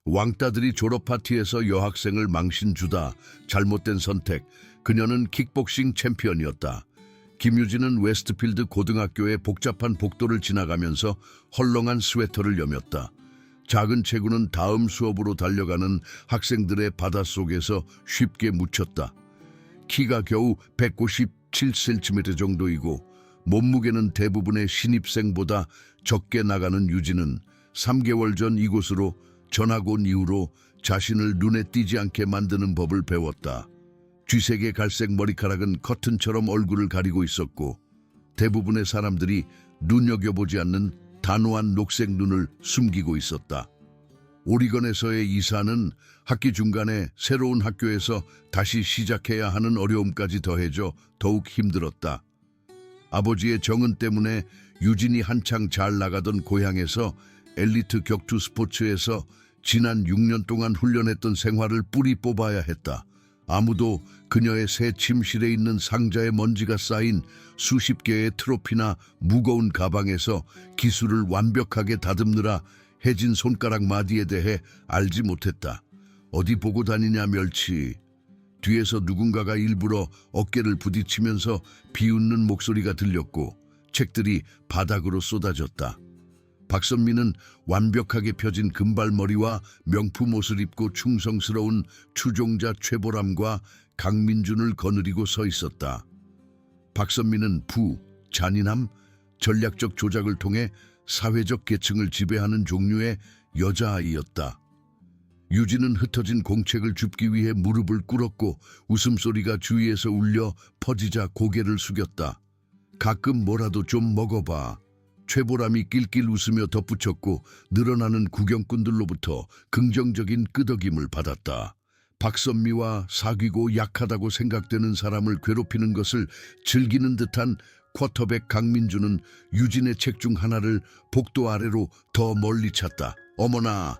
왕따들이 졸업 파티에서 여학생을 망신 주다. 잘못된 선택. 그녀는 킥복싱 챔피언이었다. 김유진은 웨스트필드 고등학교의 복잡한 복도를 지나가면서 헐렁한 스웨터를 여몄다. 작은 체구는 다음 수업으로 달려가는 학생들의 바닷속에서 쉽게 묻혔다. 키가 겨우 197cm 정도이고 몸무게는 대부분의 신입생보다 적게 나가는 유진은 3개월 전 이곳으로 전학 온 이후로 자신을 눈에 띄지 않게 만드는 법을 배웠다. 쥐색의 갈색 머리카락은 커튼처럼 얼굴을 가리고 있었고 대부분의 사람들이 눈여겨보지 않는 단호한 녹색 눈을 숨기고 있었다. 오리건에서의 이사는 학기 중간에 새로운 학교에서 다시 시작해야 하는 어려움까지 더해져 더욱 힘들었다. 아버지의 정은 때문에 유진이 한창 잘 나가던 고향에서 엘리트 격투 스포츠에서 지난 6년 동안 훈련했던 생활을 뿌리 뽑아야 했다. 아무도 그녀의 새 침실에 있는 상자에 먼지가 쌓인 수십 개의 트로피나 무거운 가방에서 기술을 완벽하게 다듬느라 해진 손가락 마디에 대해 알지 못했다. 어디 보고 다니냐 멸치. 뒤에서 누군가가 일부러 어깨를 부딪히면서 비웃는 목소리가 들렸고 책들이 바닥으로 쏟아졌다. 박선미는 완벽하게 펴진 금발머리와 명품 옷을 입고 충성스러운 추종자 최보람과 강민준을 거느리고 서 있었다. 박선미는 잔인함, 전략적 조작을 통해 사회적 계층을 지배하는 종류의 여자아이였다. 유진은 흩어진 공책을 줍기 위해 무릎을 꿇었고 웃음소리가 주위에서 울려 퍼지자 고개를 숙였다. 가끔 뭐라도 좀 먹어봐. 최보람이 낄낄 웃으며 덧붙였고 늘어나는 구경꾼들로부터 긍정적인 끄덕임을 받았다. 박선미와 사귀고 약하다고 생각되는 사람을 괴롭히는 것을 즐기는 듯한 쿼터백 강민주는 유진의 책 중 하나를 복도 아래로 더 멀리 찼다. 어머나!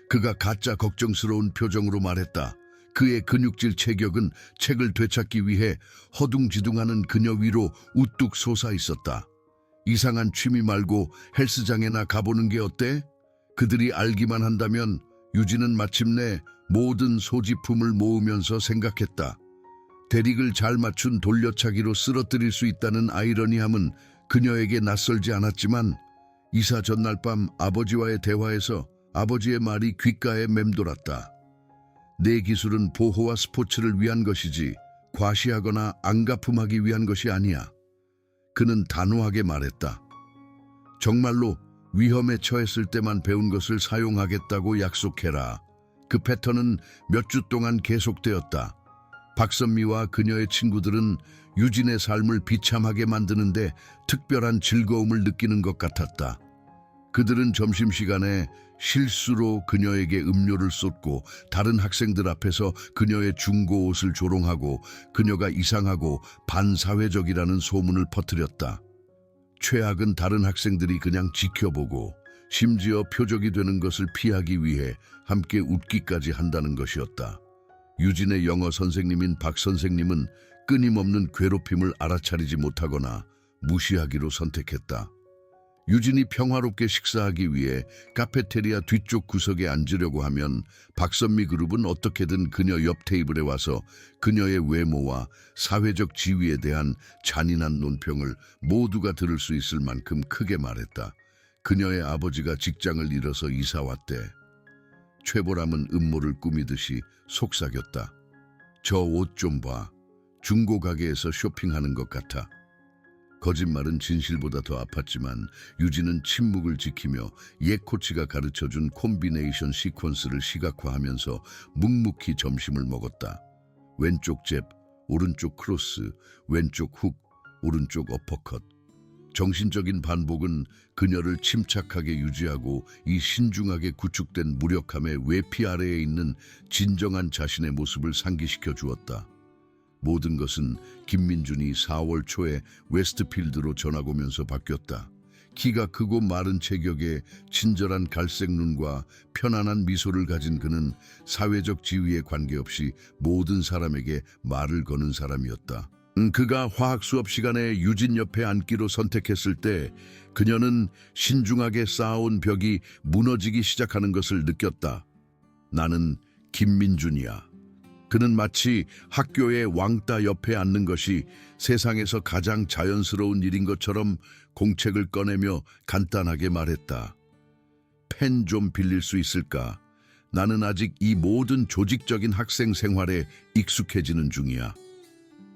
그가 가짜 걱정스러운 표정으로 말했다. 그의 근육질 체격은 책을 되찾기 위해 허둥지둥하는 그녀 위로 우뚝 솟아 있었다. 이상한 취미 말고 헬스장에나 가보는 게 어때? 그들이 알기만 한다면 유진은 마침내 모든 소지품을 모으면서 생각했다. 대릭을 잘 맞춘 돌려차기로 쓰러뜨릴 수 있다는 아이러니함은 그녀에게 낯설지 않았지만 이사 전날 밤 아버지와의 대화에서 아버지의 말이 귓가에 맴돌았다. 내 기술은 보호와 스포츠를 위한 것이지 과시하거나 앙가품하기 위한 것이 아니야. 그는 단호하게 말했다. 정말로 위험에 처했을 때만 배운 것을 사용하겠다고 약속해라. 그 패턴은 몇 주 동안 계속되었다. 박선미와 그녀의 친구들은 유진의 삶을 비참하게 만드는데 특별한 즐거움을 느끼는 것 같았다. 그들은 점심시간에 실수로 그녀에게 음료를 쏟고 다른 학생들 앞에서 그녀의 중고 옷을 조롱하고 그녀가 이상하고 반사회적이라는 소문을 퍼뜨렸다. 최악은 다른 학생들이 그냥 지켜보고 심지어 표적이 되는 것을 피하기 위해 함께 웃기까지 한다는 것이었다. 유진의 영어 선생님인 박 선생님은 끊임없는 괴롭힘을 알아차리지 못하거나 무시하기로 선택했다. 유진이 평화롭게 식사하기 위해 카페테리아 뒤쪽 구석에 앉으려고 하면 박선미 그룹은 어떻게든 그녀 옆 테이블에 와서 그녀의 외모와 사회적 지위에 대한 잔인한 논평을 모두가 들을 수 있을 만큼 크게 말했다. 그녀의 아버지가 직장을 잃어서 이사 왔대. 최보람은 음모를 꾸미듯이 속삭였다. 저 옷 좀 봐. 중고 가게에서 쇼핑하는 것 같아. 거짓말은 진실보다 더 아팠지만 유진은 침묵을 지키며 옛 코치가 가르쳐준 콤비네이션 시퀀스를 시각화하면서 묵묵히 점심을 먹었다. 왼쪽 잽, 오른쪽 크로스, 왼쪽 훅, 오른쪽 어퍼컷. 정신적인 반복은 그녀를 침착하게 유지하고 이 신중하게 구축된 무력함의 외피 아래에 있는 진정한 자신의 모습을 상기시켜 주었다. 모든 것은 김민준이 4월 초에 웨스트필드로 전학 오면서 바뀌었다. 키가 크고 마른 체격에 친절한 갈색 눈과 편안한 미소를 가진 그는 사회적 지위에 관계없이 모든 사람에게 말을 거는 사람이었다. 그가 화학 수업 시간에 유진 옆에 앉기로 선택했을 때 그녀는 신중하게 쌓아온 벽이 무너지기 시작하는 것을 느꼈다. 나는 김민준이야. 그는 마치 학교의 왕따 옆에 앉는 것이 세상에서 가장 자연스러운 일인 것처럼 공책을 꺼내며 간단하게 말했다. 펜 좀 빌릴 수 있을까? 나는 아직 이 모든 조직적인 학생 생활에 익숙해지는 중이야.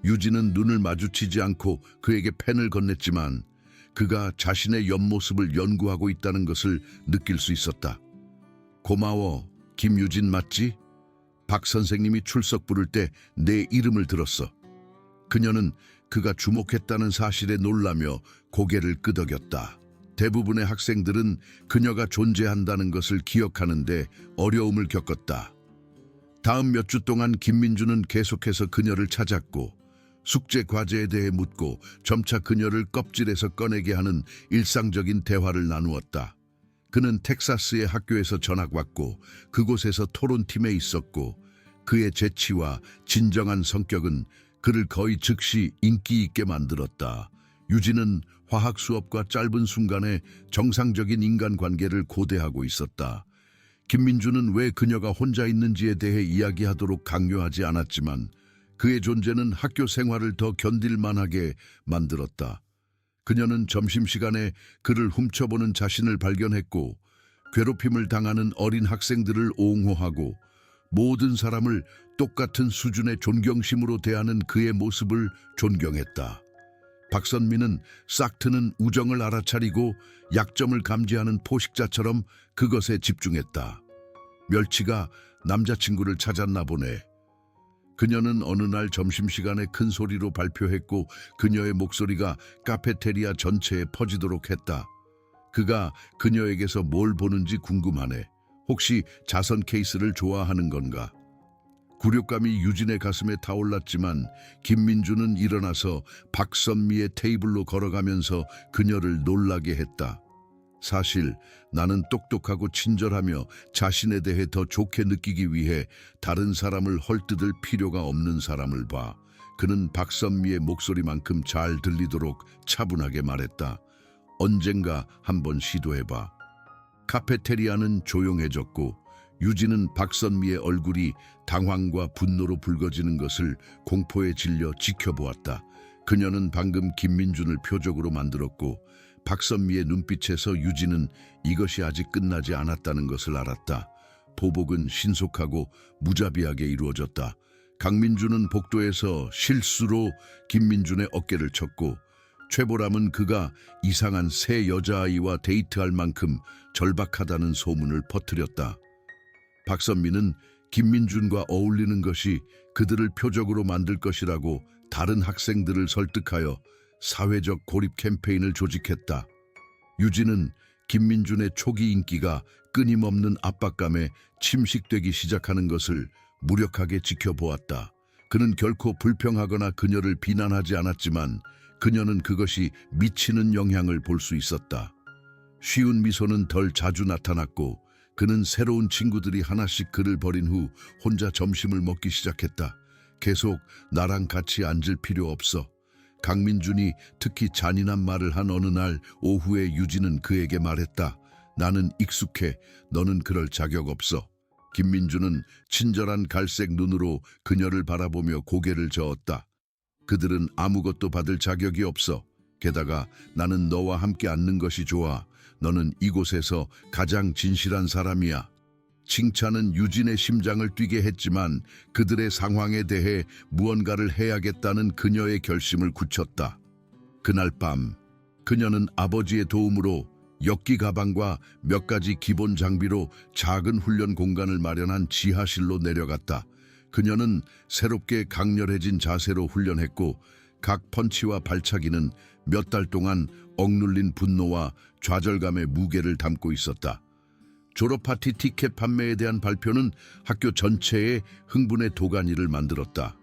유진은 눈을 마주치지 않고 그에게 펜을 건넸지만 그가 자신의 옆모습을 연구하고 있다는 것을 느낄 수 있었다. 고마워, 김유진 맞지? 박 선생님이 출석 부를 때 내 이름을 들었어. 그녀는 그가 주목했다는 사실에 놀라며 고개를 끄덕였다. 대부분의 학생들은 그녀가 존재한다는 것을 기억하는데 어려움을 겪었다. 다음 몇 주 동안 김민주는 계속해서 그녀를 찾았고 숙제 과제에 대해 묻고 점차 그녀를 껍질에서 꺼내게 하는 일상적인 대화를 나누었다. 그는 텍사스의 학교에서 전학 왔고 그곳에서 토론팀에 있었고 그의 재치와 진정한 성격은 그를 거의 즉시 인기 있게 만들었다. 유진은 화학 수업과 짧은 순간에 정상적인 인간관계를 고대하고 있었다. 김민주는 왜 그녀가 혼자 있는지에 대해 이야기하도록 강요하지 않았지만 그의 존재는 학교 생활을 더 견딜만하게 만들었다. 그녀는 점심시간에 그를 훔쳐보는 자신을 발견했고 괴롭힘을 당하는 어린 학생들을 옹호하고 모든 사람을 똑같은 수준의 존경심으로 대하는 그의 모습을 존경했다. 박선미는 싹트는 우정을 알아차리고 약점을 감지하는 포식자처럼 그것에 집중했다. 멸치가 남자친구를 찾았나 보네. 그녀는 어느 날 점심시간에 큰 소리로 발표했고 그녀의 목소리가 카페테리아 전체에 퍼지도록 했다. 그가 그녀에게서 뭘 보는지 궁금하네. 혹시 자선 케이스를 좋아하는 건가? 굴욕감이 유진의 가슴에 타올랐지만 김민주는 일어나서 박선미의 테이블로 걸어가면서 그녀를 놀라게 했다. 사실 나는 똑똑하고 친절하며 자신에 대해 더 좋게 느끼기 위해 다른 사람을 헐뜯을 필요가 없는 사람을 봐. 그는 박선미의 목소리만큼 잘 들리도록 차분하게 말했다. 언젠가 한번 시도해봐. 카페테리아는 조용해졌고 유진은 박선미의 얼굴이 당황과 분노로 붉어지는 것을 공포에 질려 지켜보았다. 그녀는 방금 김민준을 표적으로 만들었고 박선미의 눈빛에서 유진은 이것이 아직 끝나지 않았다는 것을 알았다. 보복은 신속하고 무자비하게 이루어졌다. 강민준은 복도에서 실수로 김민준의 어깨를 쳤고 최보람은 그가 이상한 새 여자아이와 데이트할 만큼 절박하다는 소문을 퍼뜨렸다. 박선미는 김민준과 어울리는 것이 그들을 표적으로 만들 것이라고 다른 학생들을 설득하여 사회적 고립 캠페인을 조직했다. 유진은 김민준의 초기 인기가 끊임없는 압박감에 침식되기 시작하는 것을 무력하게 지켜보았다. 그는 결코 불평하거나 그녀를 비난하지 않았지만 그녀는 그것이 미치는 영향을 볼 수 있었다. 쉬운 미소는 덜 자주 나타났고 그는 새로운 친구들이 하나씩 그를 버린 후 혼자 점심을 먹기 시작했다. 계속 나랑 같이 앉을 필요 없어. 강민준이 특히 잔인한 말을 한 어느 날 오후에 유진은 그에게 말했다. 나는 익숙해. 너는 그럴 자격 없어. 김민준은 친절한 갈색 눈으로 그녀를 바라보며 고개를 저었다. 그들은 아무것도 받을 자격이 없어. 게다가 나는 너와 함께 앉는 것이 좋아. 너는 이곳에서 가장 진실한 사람이야. 칭찬은 유진의 심장을 뛰게 했지만 그들의 상황에 대해 무언가를 해야겠다는 그녀의 결심을 굳혔다. 그날 밤 그녀는 아버지의 도움으로 역기 가방과 몇 가지 기본 장비로 작은 훈련 공간을 마련한 지하실로 내려갔다. 그녀는 새롭게 강렬해진 자세로 훈련했고 각 펀치와 발차기는 몇 달 동안 억눌린 분노와 좌절감의 무게를 담고 있었다. 졸업 파티 티켓 판매에 대한 발표는 학교 전체에 흥분의 도가니를 만들었다.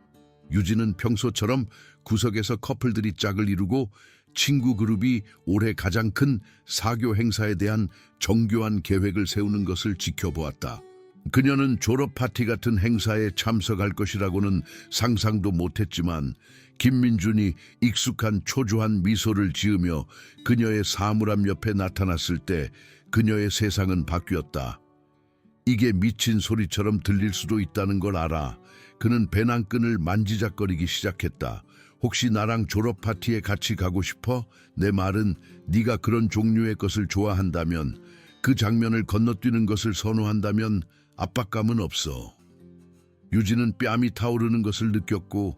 유진은 평소처럼 구석에서 커플들이 짝을 이루고 친구 그룹이 올해 가장 큰 사교 행사에 대한 정교한 계획을 세우는 것을 지켜보았다. 그녀는 졸업 파티 같은 행사에 참석할 것이라고는 상상도 못했지만 김민준이 익숙한 초조한 미소를 지으며 그녀의 사물함 옆에 나타났을 때 그녀의 세상은 바뀌었다. 이게 미친 소리처럼 들릴 수도 있다는 걸 알아. 그는 배낭끈을 만지작거리기 시작했다. 혹시 나랑 졸업 파티에 같이 가고 싶어? 내 말은 네가 그런 종류의 것을 좋아한다면, 그 장면을 건너뛰는 것을 선호한다면 압박감은 없어. 유진은 뺨이 타오르는 것을 느꼈고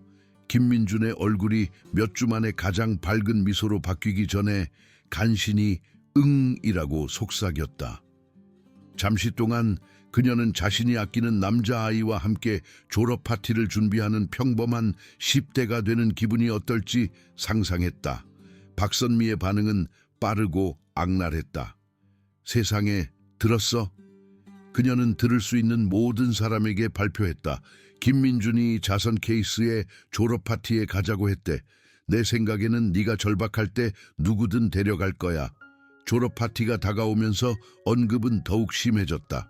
김민준의 얼굴이 몇 주 만에 가장 밝은 미소로 바뀌기 전에 간신히 응이라고 속삭였다. 잠시 동안 그녀는 자신이 아끼는 남자아이와 함께 졸업 파티를 준비하는 평범한 10대가 되는 기분이 어떨지 상상했다. 박선미의 반응은 빠르고 악랄했다. 세상에, 들었어? 그녀는 들을 수 있는 모든 사람에게 발표했다. 김민준이 자선 케이스에 졸업 파티에 가자고 했대. 내 생각에는 네가 절박할 때 누구든 데려갈 거야. 졸업 파티가 다가오면서 언급은 더욱 심해졌다.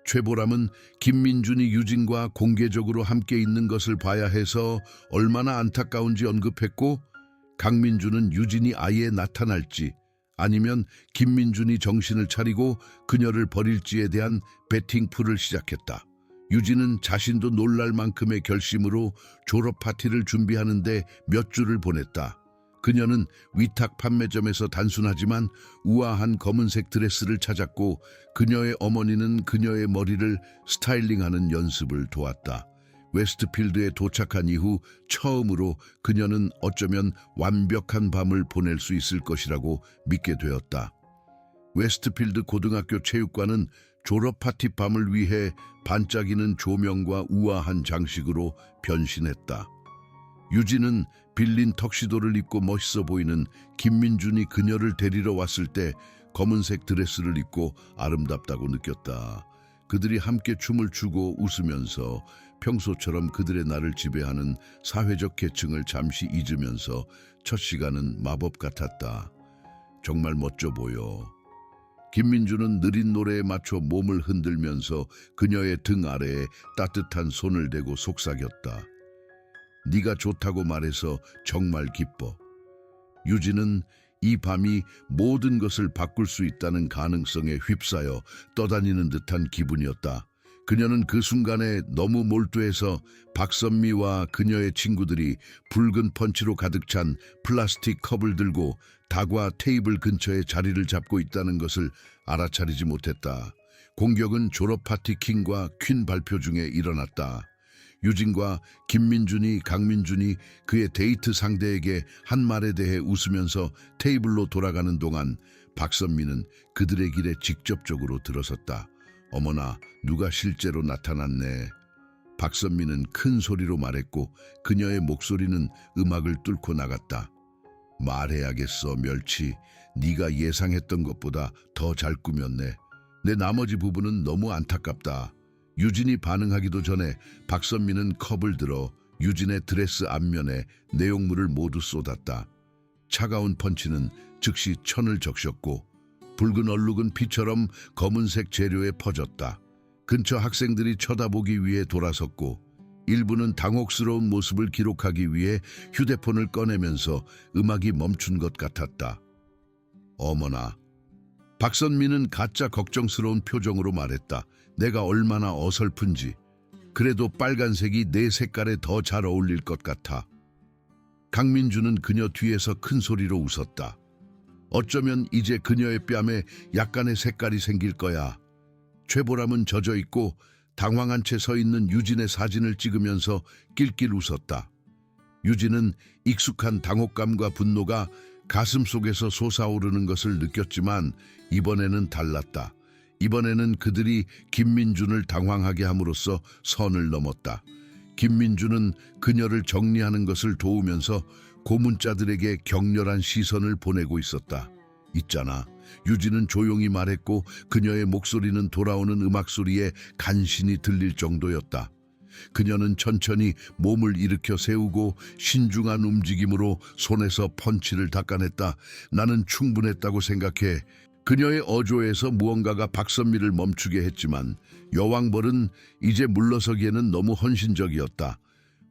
최보람은 김민준이 유진과 공개적으로 함께 있는 것을 봐야 해서 얼마나 안타까운지 언급했고, 강민준은 유진이 아예 나타날지 아니면 김민준이 정신을 차리고 그녀를 버릴지에 대한 베팅풀을 시작했다. 유진은 자신도 놀랄 만큼의 결심으로 졸업 파티를 준비하는데 몇 주를 보냈다. 그녀는 위탁 판매점에서 단순하지만 우아한 검은색 드레스를 찾았고, 그녀의 어머니는 그녀의 머리를 스타일링하는 연습을 도왔다. 웨스트필드에 도착한 이후 처음으로 그녀는 어쩌면 완벽한 밤을 보낼 수 있을 것이라고 믿게 되었다. 웨스트필드 고등학교 체육관은 졸업 파티 밤을 위해 반짝이는 조명과 우아한 장식으로 변신했다. 유진은 빌린 턱시도를 입고 멋있어 보이는 김민준이 그녀를 데리러 왔을 때 검은색 드레스를 입고 아름답다고 느꼈다. 그들이 함께 춤을 추고 웃으면서 평소처럼 그들의 나를 지배하는 사회적 계층을 잠시 잊으면서 첫 시간은 마법 같았다. 정말 멋져 보여. 김민준은 느린 노래에 맞춰 몸을 흔들면서 그녀의 등 아래에 따뜻한 손을 대고 속삭였다. 네가 좋다고 말해서 정말 기뻐. 유진은 이 밤이 모든 것을 바꿀 수 있다는 가능성에 휩싸여 떠다니는 듯한 기분이었다. 그녀는 그 순간에 너무 몰두해서 박선미와 그녀의 친구들이 붉은 펀치로 가득 찬 플라스틱 컵을 들고 다과 테이블 근처에 자리를 잡고 있다는 것을 알아차리지 못했다. 공격은 졸업 파티 킹과 퀸 발표 중에 일어났다. 유진과 김민준이, 강민준이 그의 데이트 상대에게 한 말에 대해 웃으면서 테이블로 돌아가는 동안 박선미는 그들의 길에 직접적으로 들어섰다. 어머나, 누가 실제로 나타났네. 박선미는 큰 소리로 말했고 그녀의 목소리는 음악을 뚫고 나갔다. 말해야겠어, 멸치. 네가 예상했던 것보다 더 잘 꾸몄네. 내 나머지 부분은 너무 안타깝다. 유진이 반응하기도 전에 박선미는 컵을 들어 유진의 드레스 앞면에 내용물을 모두 쏟았다. 차가운 펀치는 즉시 천을 적셨고 붉은 얼룩은 피처럼 검은색 재료에 퍼졌다. 근처 학생들이 쳐다보기 위해 돌아섰고 일부는 당혹스러운 모습을 기록하기 위해 휴대폰을 꺼내면서 음악이 멈춘 것 같았다. 어머나. 박선미는 가짜 걱정스러운 표정으로 말했다. 내가 얼마나 어설픈지. 그래도 빨간색이 내 색깔에 더 잘 어울릴 것 같아. 강민주는 그녀 뒤에서 큰 소리로 웃었다. 어쩌면 이제 그녀의 뺨에 약간의 색깔이 생길 거야. 최보람은 젖어있고 당황한 채 서 있는 유진의 사진을 찍으면서 낄낄 웃었다. 유진은 익숙한 당혹감과 분노가 가슴 속에서 솟아오르는 것을 느꼈지만 이번에는 달랐다. 이번에는 그들이 김민준을 당황하게 함으로써 선을 넘었다. 김민준은 그녀를 정리하는 것을 도우면서 고문자들에게 격렬한 시선을 보내고 있었다. 있잖아. 유진은 조용히 말했고 그녀의 목소리는 돌아오는 음악 소리에 간신히 들릴 정도였다. 그녀는 천천히 몸을 일으켜 세우고 신중한 움직임으로 손에서 펀치를 닦아냈다. 나는 충분했다고 생각해. 그녀의 어조에서 무언가가 박선미를 멈추게 했지만 여왕벌은 이제 물러서기에는 너무 헌신적이었다.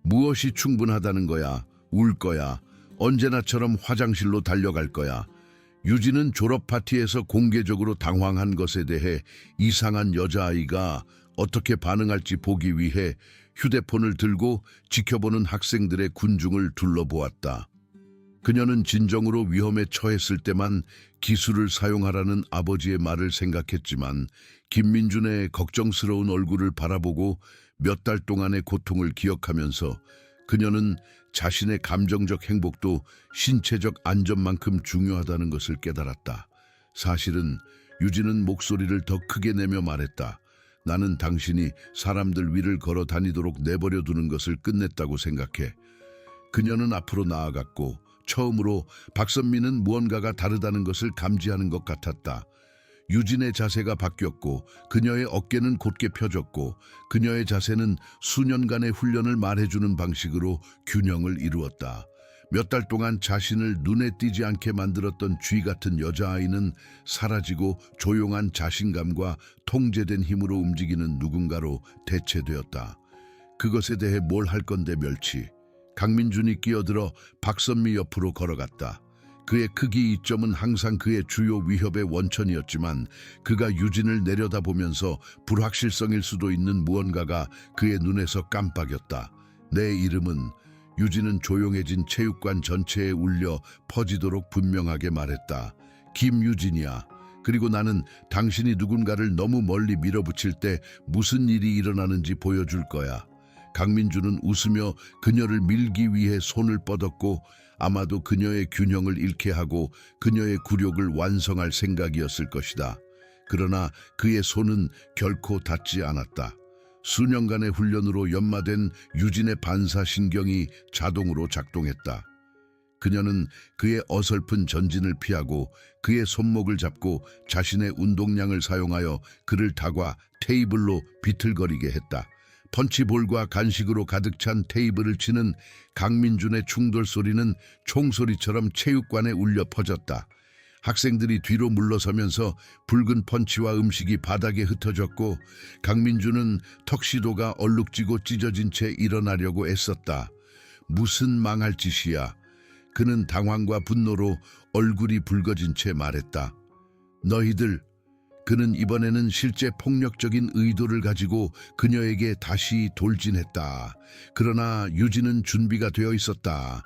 무엇이 충분하다는 거야? 울 거야? 언제나처럼 화장실로 달려갈 거야? 유진은 졸업 파티에서 공개적으로 당황한 것에 대해 이상한 여자아이가 어떻게 반응할지 보기 위해 휴대폰을 들고 지켜보는 학생들의 군중을 둘러보았다. 그녀는 진정으로 위험에 처했을 때만 기술을 사용하라는 아버지의 말을 생각했지만 김민준의 걱정스러운 얼굴을 바라보고 몇 달 동안의 고통을 기억하면서 그녀는 자신의 감정적 행복도 신체적 안전만큼 중요하다는 것을 깨달았다. 사실은 유진은 목소리를 더 크게 내며 말했다. 나는 당신이 사람들 위를 걸어 다니도록 내버려 두는 것을 끝냈다고 생각해. 그녀는 앞으로 나아갔고 처음으로 박선미는 무언가가 다르다는 것을 감지하는 것 같았다. 유진의 자세가 바뀌었고 그녀의 어깨는 곧게 펴졌고 그녀의 자세는 수년간의 훈련을 말해주는 방식으로 균형을 이루었다. 몇 달 동안 자신을 눈에 띄지 않게 만들었던 쥐 같은 여자아이는 사라지고 조용한 자신감과 통제된 힘으로 움직이는 누군가로 대체되었다. 그것에 대해 뭘 할 건데 멸치. 강민준이 끼어들어 박선미 옆으로 걸어갔다. 그의 크기 이점은 항상 그의 주요 위협의 원천이었지만 그가 유진을 내려다보면서 불확실성일 수도 있는 무언가가 그의 눈에서 깜빡였다. 내 이름은 유진은 조용해진 체육관 전체에 울려 퍼지도록 분명하게 말했다. 김유진이야. 그리고 나는 당신이 누군가를 너무 멀리 밀어붙일 때 무슨 일이 일어나는지 보여줄 거야. 강민준은 웃으며 그녀를 밀기 위해 손을 뻗었고 아마도 그녀의 균형을 잃게 하고 그녀의 굴욕을 완성할 생각이었을 것이다. 그러나 그의 손은 결코 닿지 않았다. 수년간의 훈련으로 연마된 유진의 반사신경이 자동으로 작동했다. 그녀는 그의 어설픈 전진을 피하고 그의 손목을 잡고 자신의 운동량을 사용하여 그를 다과 테이블로 비틀거리게 했다. 펀치볼과 간식으로 가득 찬 테이블을 치는 강민준의 충돌 소리는 총소리처럼 체육관에 울려 퍼졌다. 학생들이 뒤로 물러서면서 붉은 펀치와 음식이 바닥에 흩어졌고 강민준은 턱시도가 얼룩지고 찢어진 채 일어나려고 애썼다. 무슨 망할 짓이야. 그는 당황과 분노로 얼굴이 붉어진 채 말했다. 너희들. 그는 이번에는 실제 폭력적인 의도를 가지고 그녀에게 다시 돌진했다. 그러나 유진은 준비가 되어 있었다.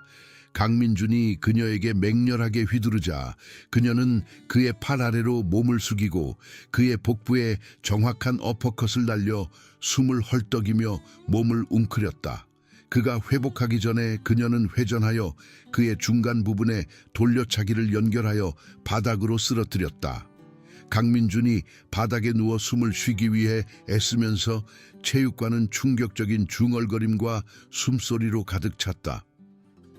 강민준이 그녀에게 맹렬하게 휘두르자 그녀는 그의 팔 아래로 몸을 숙이고 그의 복부에 정확한 어퍼컷을 날려 숨을 헐떡이며 몸을 웅크렸다. 그가 회복하기 전에 그녀는 회전하여 그의 중간 부분에 돌려차기를 연결하여 바닥으로 쓰러뜨렸다. 강민준이 바닥에 누워 숨을 쉬기 위해 애쓰면서 체육관은 충격적인 중얼거림과 숨소리로 가득 찼다.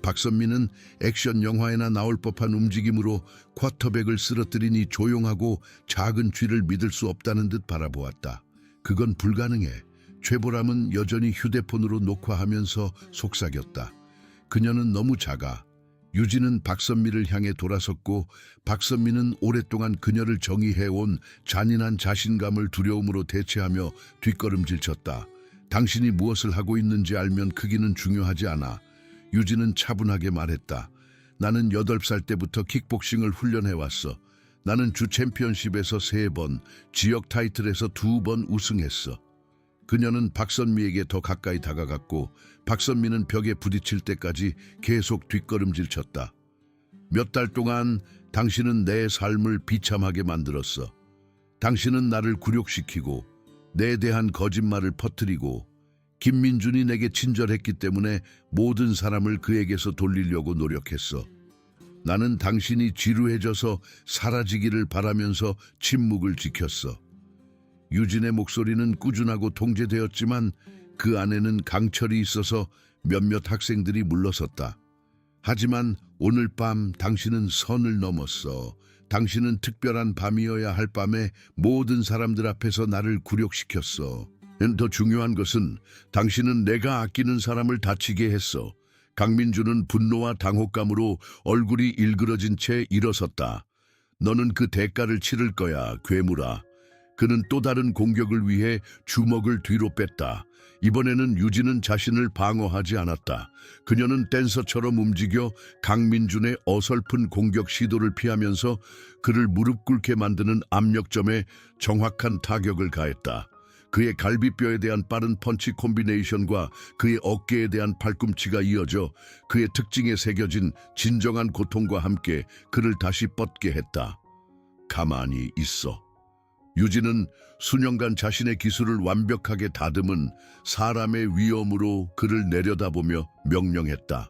박선미는 액션 영화에나 나올 법한 움직임으로 쿼터백을 쓰러뜨리니 조용하고 작은 쥐를 믿을 수 없다는 듯 바라보았다. 그건 불가능해. 최보람은 여전히 휴대폰으로 녹화하면서 속삭였다. 그녀는 너무 작아. 유진은 박선미를 향해 돌아섰고 박선미는 오랫동안 그녀를 정의해온 잔인한 자신감을 두려움으로 대체하며 뒷걸음질 쳤다. 당신이 무엇을 하고 있는지 알면 크기는 중요하지 않아. 유진은 차분하게 말했다. 나는 8살 때부터 킥복싱을 훈련해왔어. 나는 주 챔피언십에서 3번, 지역 타이틀에서 2번 우승했어. 그녀는 박선미에게 더 가까이 다가갔고 박선미는 벽에 부딪힐 때까지 계속 뒷걸음질 쳤다. 몇 달 동안 당신은 내 삶을 비참하게 만들었어. 당신은 나를 굴욕시키고 내 대한 거짓말을 퍼뜨리고 김민준이 내게 친절했기 때문에 모든 사람을 그에게서 돌리려고 노력했어. 나는 당신이 지루해져서 사라지기를 바라면서 침묵을 지켰어. 유진의 목소리는 꾸준하고 통제되었지만 그 안에는 강철이 있어서 몇몇 학생들이 물러섰다. 하지만 오늘 밤 당신은 선을 넘었어. 당신은 특별한 밤이어야 할 밤에 모든 사람들 앞에서 나를 굴욕시켰어. 더 중요한 것은 당신은 내가 아끼는 사람을 다치게 했어. 강민준은 분노와 당혹감으로 얼굴이 일그러진 채 일어섰다. 너는 그 대가를 치를 거야, 괴물아. 그는 또 다른 공격을 위해 주먹을 뒤로 뺐다. 이번에는 유진은 자신을 방어하지 않았다. 그녀는 댄서처럼 움직여 강민준의 어설픈 공격 시도를 피하면서 그를 무릎 꿇게 만드는 압력점에 정확한 타격을 가했다. 그의 갈비뼈에 대한 빠른 펀치 콤비네이션과 그의 어깨에 대한 팔꿈치가 이어져 그의 특징에 새겨진 진정한 고통과 함께 그를 다시 뻗게 했다. 가만히 있어. 유진은 수년간 자신의 기술을 완벽하게 다듬은 사람의 위험으로 그를 내려다보며 명령했다.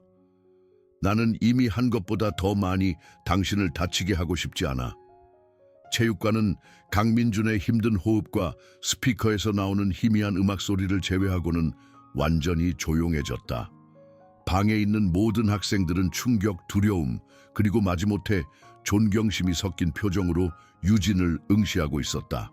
나는 이미 한 것보다 더 많이 당신을 다치게 하고 싶지 않아. 체육관은 강민준의 힘든 호흡과 스피커에서 나오는 희미한 음악 소리를 제외하고는 완전히 조용해졌다. 방에 있는 모든 학생들은 충격, 두려움, 그리고 마지못해 존경심이 섞인 표정으로 유진을 응시하고 있었다.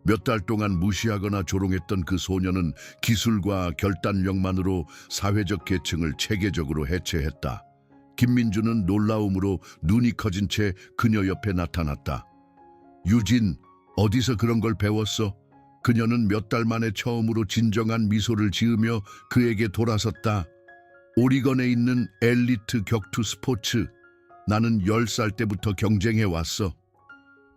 몇 달 동안 무시하거나 조롱했던 그 소녀는 기술과 결단력만으로 사회적 계층을 체계적으로 해체했다. 김민주는 놀라움으로 눈이 커진 채 그녀 옆에 나타났다. 유진, 어디서 그런 걸 배웠어? 그녀는 몇 달 만에 처음으로 진정한 미소를 지으며 그에게 돌아섰다. 오리건에 있는 엘리트 격투 스포츠. 나는 10살 때부터 경쟁해 왔어.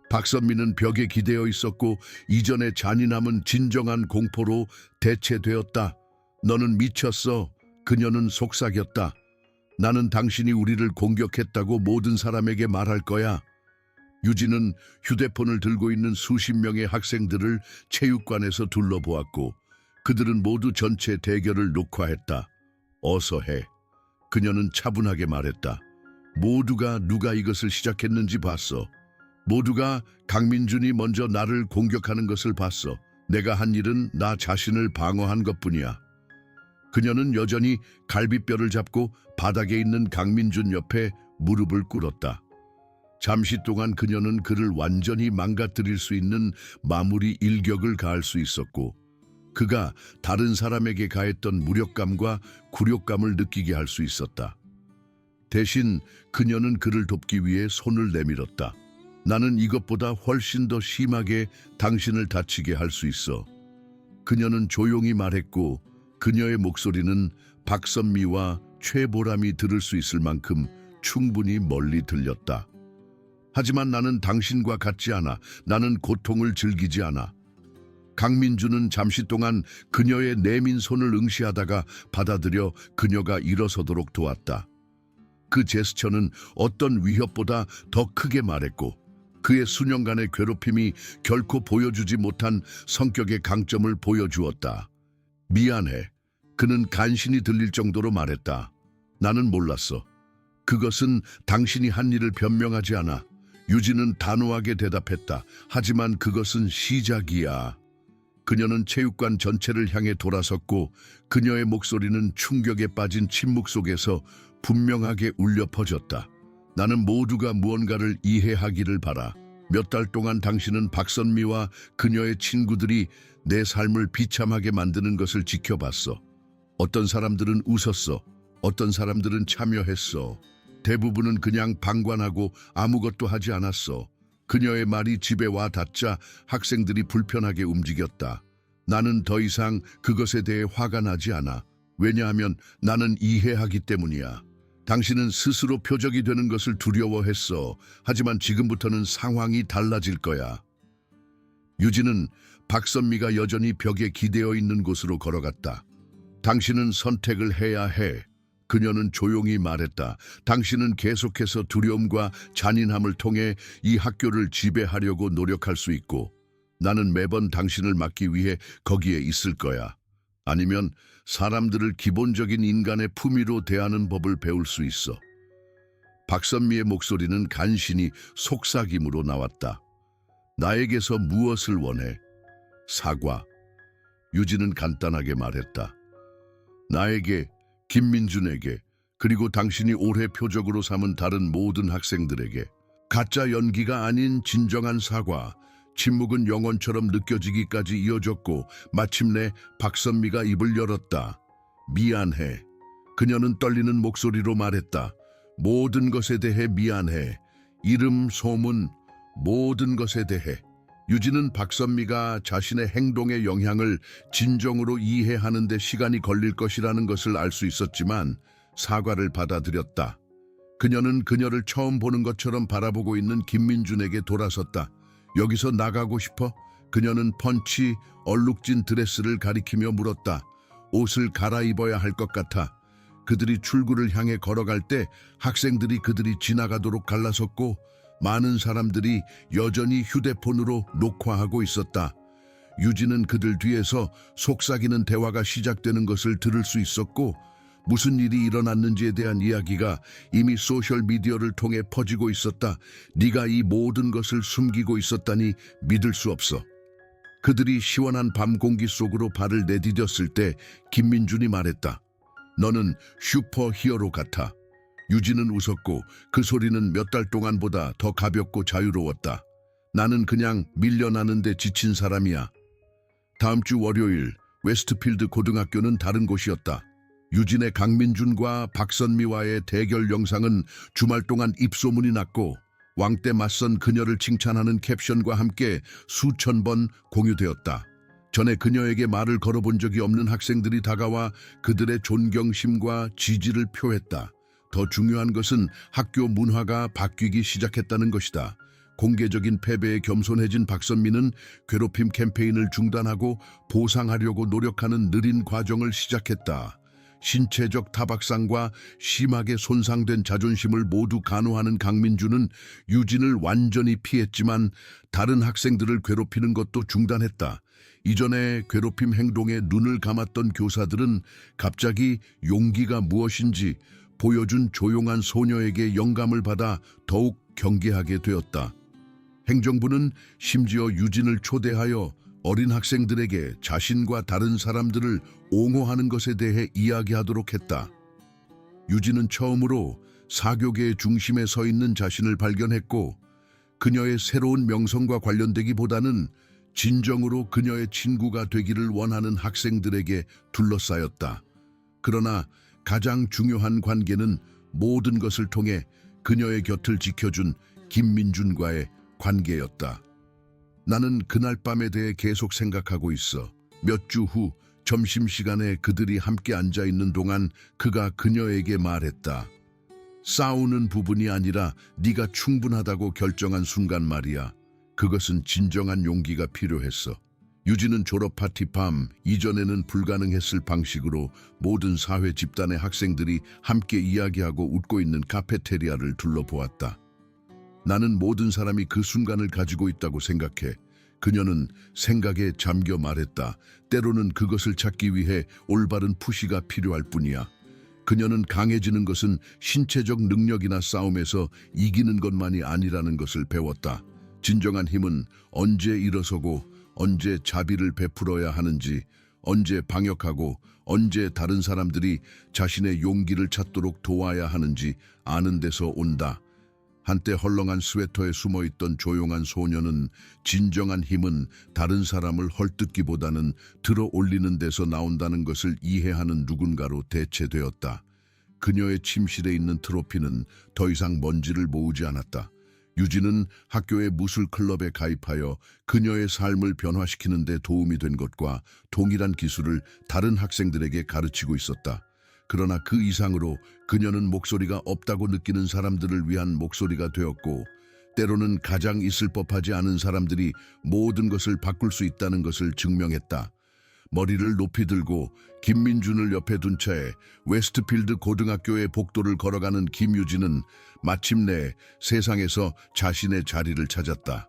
박선미는 벽에 기대어 있었고 이전의 잔인함은 진정한 공포로 대체되었다. 너는 미쳤어. 그녀는 속삭였다. 나는 당신이 우리를 공격했다고 모든 사람에게 말할 거야. 유진은 휴대폰을 들고 있는 수십 명의 학생들을 체육관에서 둘러보았고 그들은 모두 전체 대결을 녹화했다. 어서 해. 그녀는 차분하게 말했다. 모두가 누가 이것을 시작했는지 봤어. 모두가 강민준이 먼저 나를 공격하는 것을 봤어. 내가 한 일은 나 자신을 방어한 것뿐이야. 그녀는 여전히 갈비뼈를 잡고 바닥에 있는 강민준 옆에 무릎을 꿇었다. 잠시 동안 그녀는 그를 완전히 망가뜨릴 수 있는 마무리 일격을 가할 수 있었고 그가 다른 사람에게 가했던 무력감과 굴욕감을 느끼게 할 수 있었다. 대신 그녀는 그를 돕기 위해 손을 내밀었다. 나는 이것보다 훨씬 더 심하게 당신을 다치게 할 수 있어. 그녀는 조용히 말했고 그녀의 목소리는 박선미와 최보람이 들을 수 있을 만큼 충분히 멀리 들렸다. 하지만 나는 당신과 같지 않아. 나는 고통을 즐기지 않아. 강민주는 잠시 동안 그녀의 내민 손을 응시하다가 받아들여 그녀가 일어서도록 도왔다. 그 제스처는 어떤 위협보다 더 크게 말했고 그의 수년간의 괴롭힘이 결코 보여주지 못한 성격의 강점을 보여주었다. 미안해. 그는 간신히 들릴 정도로 말했다. 나는 몰랐어. 그것은 당신이 한 일을 변명하지 않아. 유진은 단호하게 대답했다. 하지만 그것은 시작이야. 그녀는 체육관 전체를 향해 돌아섰고 그녀의 목소리는 충격에 빠진 침묵 속에서 분명하게 울려 퍼졌다. 나는 모두가 무언가를 이해하기를 바라. 몇 달 동안 당신은 박선미와 그녀의 친구들이 내 삶을 비참하게 만드는 것을 지켜봤어. 어떤 사람들은 웃었어. 어떤 사람들은 참여했어. 대부분은 그냥 방관하고 아무것도 하지 않았어. 그녀의 말이 집에 와 닿자 학생들이 불편하게 움직였다. 나는 더 이상 그것에 대해 화가 나지 않아. 왜냐하면 나는 이해하기 때문이야. 당신은 스스로 표적이 되는 것을 두려워했어. 하지만 지금부터는 상황이 달라질 거야. 유진은 박선미가 여전히 벽에 기대어 있는 곳으로 걸어갔다. 당신은 선택을 해야 해. 그녀는 조용히 말했다. 당신은 계속해서 두려움과 잔인함을 통해 이 학교를 지배하려고 노력할 수 있고 나는 매번 당신을 막기 위해 거기에 있을 거야. 아니면 사람들을 기본적인 인간의 품위로 대하는 법을 배울 수 있어. 박선미의 목소리는 간신히 속삭임으로 나왔다. 나에게서 무엇을 원해? 사과. 유진은 간단하게 말했다. 나에게, 김민준에게, 그리고 당신이 올해 표적으로 삼은 다른 모든 학생들에게 가짜 연기가 아닌 진정한 사과. 침묵은 영혼처럼 느껴지기까지 이어졌고 마침내 박선미가 입을 열었다. 미안해. 그녀는 떨리는 목소리로 말했다. 모든 것에 대해 미안해. 이름, 소문, 모든 것에 대해. 유진은 박선미가 자신의 행동의 영향을 진정으로 이해하는 데 시간이 걸릴 것이라는 것을 알 수 있었지만 사과를 받아들였다. 그녀는 그녀를 처음 보는 것처럼 바라보고 있는 김민준에게 돌아섰다. 여기서 나가고 싶어? 그녀는 펀치 얼룩진 드레스를 가리키며 물었다. 옷을 갈아입어야 할 것 같아. 그들이 출구를 향해 걸어갈 때 학생들이 그들이 지나가도록 갈라섰고 많은 사람들이 여전히 휴대폰으로 녹화하고 있었다. 유진은 그들 뒤에서 속삭이는 대화가 시작되는 것을 들을 수 있었고 무슨 일이 일어났는지에 대한 이야기가 이미 소셜미디어를 통해 퍼지고 있었다. 네가 이 모든 것을 숨기고 있었다니 믿을 수 없어. 그들이 시원한 밤 공기 속으로 발을 내디뎠을 때 김민준이 말했다. 너는 슈퍼히어로 같아. 유진은 웃었고 그 소리는 몇 달 동안보다 더 가볍고 자유로웠다. 나는 그냥 밀려나는데 지친 사람이야. 다음 주 월요일 웨스트필드 고등학교는 다른 곳이었다. 유진의 강민준과 박선미와의 대결 영상은 주말 동안 입소문이 났고 왕때 맞선 그녀를 칭찬하는 캡션과 함께 수천 번 공유되었다. 전에 그녀에게 말을 걸어본 적이 없는 학생들이 다가와 그들의 존경심과 지지를 표했다. 더 중요한 것은 학교 문화가 바뀌기 시작했다는 것이다. 공개적인 패배에 겸손해진 박선미는 괴롭힘 캠페인을 중단하고 보상하려고 노력하는 느린 과정을 시작했다. 신체적 타박상과 심하게 손상된 자존심을 모두 간호하는 강민준은 유진을 완전히 피했지만 다른 학생들을 괴롭히는 것도 중단했다. 이전에 괴롭힘 행동에 눈을 감았던 교사들은 갑자기 용기가 무엇인지 보여준 조용한 소녀에게 영감을 받아 더욱 경계하게 되었다. 행정부는 심지어 유진을 초대하여 어린 학생들에게 자신과 다른 사람들을 옹호하는 것에 대해 이야기하도록 했다. 유진은 처음으로 사교계의 중심에 서 있는 자신을 발견했고 그녀의 새로운 명성과 관련되기보다는 진정으로 그녀의 친구가 되기를 원하는 학생들에게 둘러싸였다. 그러나 가장 중요한 관계는 모든 것을 통해 그녀의 곁을 지켜준 김민준과의 관계였다. 나는 그날 밤에 대해 계속 생각하고 있어. 몇 주 후 점심시간에 그들이 함께 앉아있는 동안 그가 그녀에게 말했다. 싸우는 부분이 아니라 네가 충분하다고 결정한 순간 말이야. 그것은 진정한 용기가 필요했어. 유진은 졸업 파티 밤, 이전에는 불가능했을 방식으로 모든 사회 집단의 학생들이 함께 이야기하고 웃고 있는 카페테리아를 둘러보았다. 나는 모든 사람이 그 순간을 가지고 있다고 생각해. 그녀는 생각에 잠겨 말했다. 때로는 그것을 찾기 위해 올바른 푸시가 필요할 뿐이야. 그녀는 강해지는 것은 신체적 능력이나 싸움에서 이기는 것만이 아니라는 것을 배웠다. 진정한 힘은 언제 일어서고 언제 자비를 베풀어야 하는지, 언제 방역하고 언제 다른 사람들이 자신의 용기를 찾도록 도와야 하는지 아는 데서 온다. 한때 헐렁한 스웨터에 숨어있던 조용한 소녀는 진정한 힘은 다른 사람을 헐뜯기보다는 들어 올리는 데서 나온다는 것을 이해하는 누군가로 대체되었다. 그녀의 침실에 있는 트로피는 더 이상 먼지를 모으지 않았다. 유진은 학교의 무술 클럽에 가입하여 그녀의 삶을 변화시키는 데 도움이 된 것과 동일한 기술을 다른 학생들에게 가르치고 있었다. 그러나 그 이상으로 그녀는 목소리가 없다고 느끼는 사람들을 위한 목소리가 되었고 때로는 가장 있을 법하지 않은 사람들이 모든 것을 바꿀 수 있다는 것을 증명했다. 머리를 높이 들고 김민준을 옆에 둔 채 웨스트필드 고등학교의 복도를 걸어가는 김유진은 마침내 세상에서 자신의 자리를 찾았다.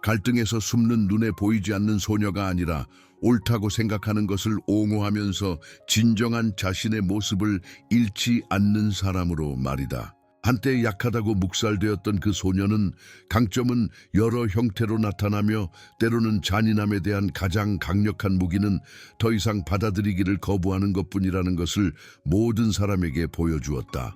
갈등에서 숨는 눈에 보이지 않는 소녀가 아니라 옳다고 생각하는 것을 옹호하면서 진정한 자신의 모습을 잃지 않는 사람으로 말이다. 한때 약하다고 묵살되었던 그 소녀는 강점은 여러 형태로 나타나며 때로는 잔인함에 대한 가장 강력한 무기는 더 이상 받아들이기를 거부하는 것뿐이라는 것을 모든 사람에게 보여주었다.